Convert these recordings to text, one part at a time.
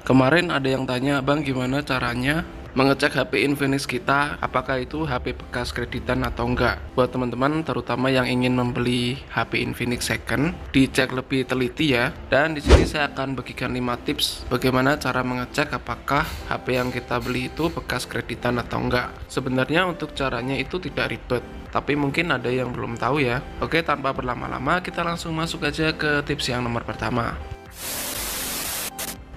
Kemarin ada yang tanya, Bang, gimana caranya mengecek HP Infinix kita, apakah itu HP bekas kreditan atau enggak. Buat teman-teman terutama yang ingin membeli HP Infinix second, dicek lebih teliti ya. Dan di sini saya akan bagikan 5 tips bagaimana cara mengecek apakah HP yang kita beli itu bekas kreditan atau enggak. Sebenarnya untuk caranya itu tidak ribet, tapi mungkin ada yang belum tahu ya. Oke, tanpa berlama-lama kita langsung masuk aja ke tips yang nomor pertama.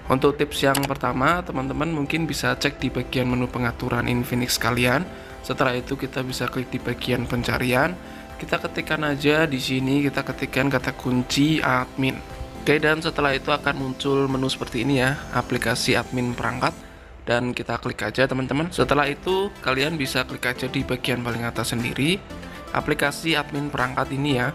Untuk tips yang pertama, teman-teman mungkin bisa cek di bagian menu pengaturan Infinix kalian. Setelah itu kita bisa klik di bagian pencarian. Kita ketikkan aja di sini, kita ketikkan kata kunci admin. Oke, dan setelah itu akan muncul menu seperti ini ya, aplikasi admin perangkat. Dan kita klik aja teman-teman. Setelah itu kalian bisa klik aja di bagian paling atas sendiri, aplikasi admin perangkat ini ya.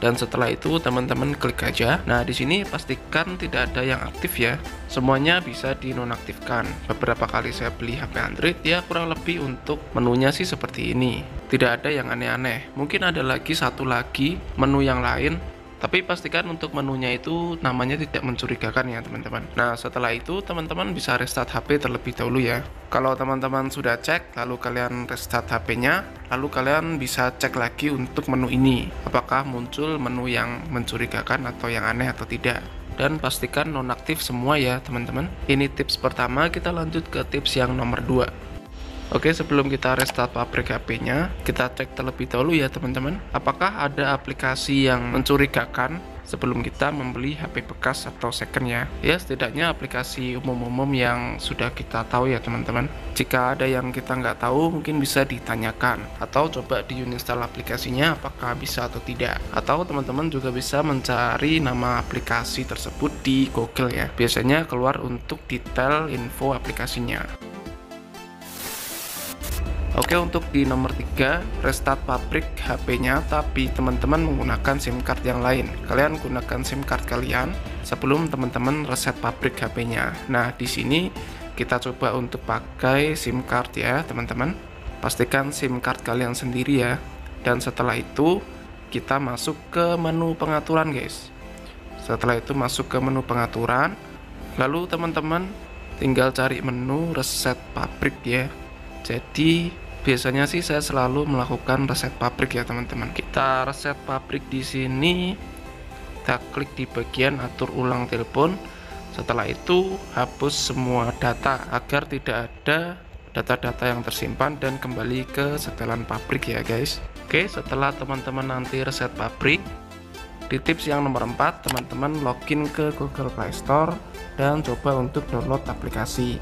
Dan setelah itu teman-teman klik aja. Nah, di sini pastikan tidak ada yang aktif ya. Semuanya bisa dinonaktifkan. Beberapa kali saya beli HP Android ya, kurang lebih untuk menunya sih seperti ini. Tidak ada yang aneh-aneh. Mungkin ada lagi satu lagi menu yang lain, tapi pastikan untuk menunya itu namanya tidak mencurigakan ya teman-teman. Nah, setelah itu teman-teman bisa restart HP terlebih dahulu ya. Kalau teman-teman sudah cek, lalu kalian restart HP-nya, lalu kalian bisa cek lagi untuk menu ini, apakah muncul menu yang mencurigakan atau yang aneh atau tidak. Dan pastikan nonaktif semua ya teman-teman. Ini tips pertama, kita lanjut ke tips yang nomor 2. Oke, sebelum kita restart pabrik HP-nya, kita cek terlebih dahulu ya teman-teman, apakah ada aplikasi yang mencurigakan sebelum kita membeli HP bekas atau second ya. Ya, setidaknya aplikasi umum-umum yang sudah kita tahu ya teman-teman. Jika ada yang kita nggak tahu, mungkin bisa ditanyakan, atau coba diuninstall aplikasinya apakah bisa atau tidak. Atau teman-teman juga bisa mencari nama aplikasi tersebut di Google ya. Biasanya keluar untuk detail info aplikasinya. Oke, untuk di nomor 3, restart pabrik HP-nya, tapi teman-teman menggunakan SIM card yang lain. Kalian gunakan SIM card kalian sebelum teman-teman reset pabrik HP-nya. Nah, di sini kita coba untuk pakai SIM card ya, teman-teman. Pastikan SIM card kalian sendiri ya. Dan setelah itu kita masuk ke menu pengaturan, guys. Setelah itu masuk ke menu pengaturan, lalu teman-teman tinggal cari menu reset pabrik ya. Jadi biasanya sih saya selalu melakukan reset pabrik ya teman-teman. Kita reset pabrik di sini. Kita klik di bagian atur ulang telepon. Setelah itu hapus semua data agar tidak ada data-data yang tersimpan dan kembali ke setelan pabrik ya guys. Oke, setelah teman-teman nanti reset pabrik, di tips yang nomor 4, teman-teman login ke Google Play Store dan coba untuk download aplikasi.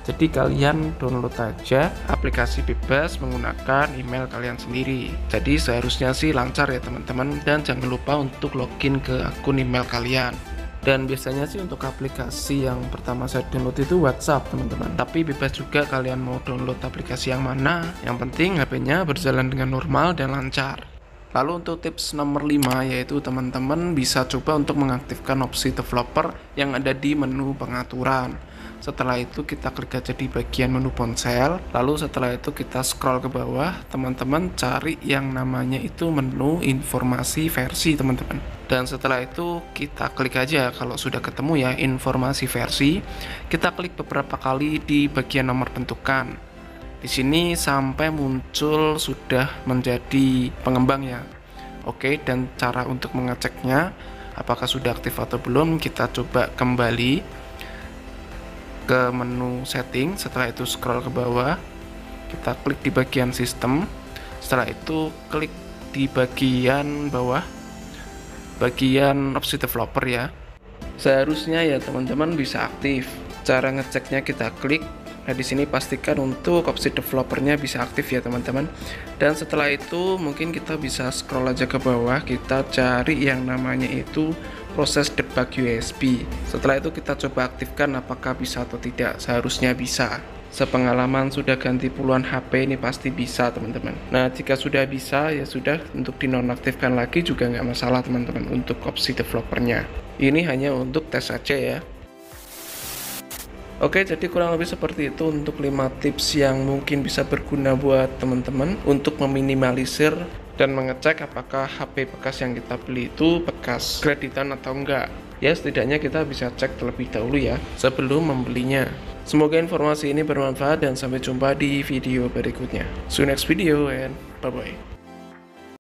Jadi kalian download aja aplikasi bebas menggunakan email kalian sendiri. Jadi seharusnya sih lancar ya teman-teman, dan jangan lupa untuk login ke akun email kalian. Dan biasanya sih untuk aplikasi yang pertama saya download itu WhatsApp teman-teman. Tapi bebas juga kalian mau download aplikasi yang mana. Yang penting HP-nya berjalan dengan normal dan lancar. Lalu untuk tips nomor 5, yaitu teman-teman bisa coba untuk mengaktifkan opsi developer yang ada di menu pengaturan. Setelah itu kita klik aja di bagian menu ponsel, lalu setelah itu kita scroll ke bawah, teman-teman cari yang namanya itu menu informasi versi teman-teman. Dan setelah itu kita klik aja kalau sudah ketemu ya informasi versi, kita klik beberapa kali di bagian nomor bentukan. Di sini sampai muncul sudah menjadi pengembang ya. Oke, dan cara untuk mengeceknya apakah sudah aktif atau belum, kita coba kembali ke menu setting. Setelah itu scroll ke bawah, kita klik di bagian sistem. Setelah itu klik di bagian bawah, bagian opsi developer ya. Seharusnya ya teman-teman bisa aktif. Cara ngeceknya kita klik. Nah, di sini pastikan untuk opsi developernya bisa aktif ya teman-teman. Dan setelah itu mungkin kita bisa scroll aja ke bawah, kita cari yang namanya itu proses debug USB. Setelah itu kita coba aktifkan apakah bisa atau tidak. Seharusnya bisa. Sepengalaman sudah ganti puluhan HP ini pasti bisa teman-teman. Nah, jika sudah bisa ya sudah, untuk dinonaktifkan lagi juga nggak masalah teman-teman untuk opsi developernya. Ini hanya untuk tes saja ya. Oke, jadi kurang lebih seperti itu untuk 5 tips yang mungkin bisa berguna buat teman-teman untuk meminimalisir dan mengecek apakah HP bekas yang kita beli itu bekas kreditan atau enggak. Ya, setidaknya kita bisa cek terlebih dahulu ya sebelum membelinya. Semoga informasi ini bermanfaat dan sampai jumpa di video berikutnya. See you next video and bye-bye.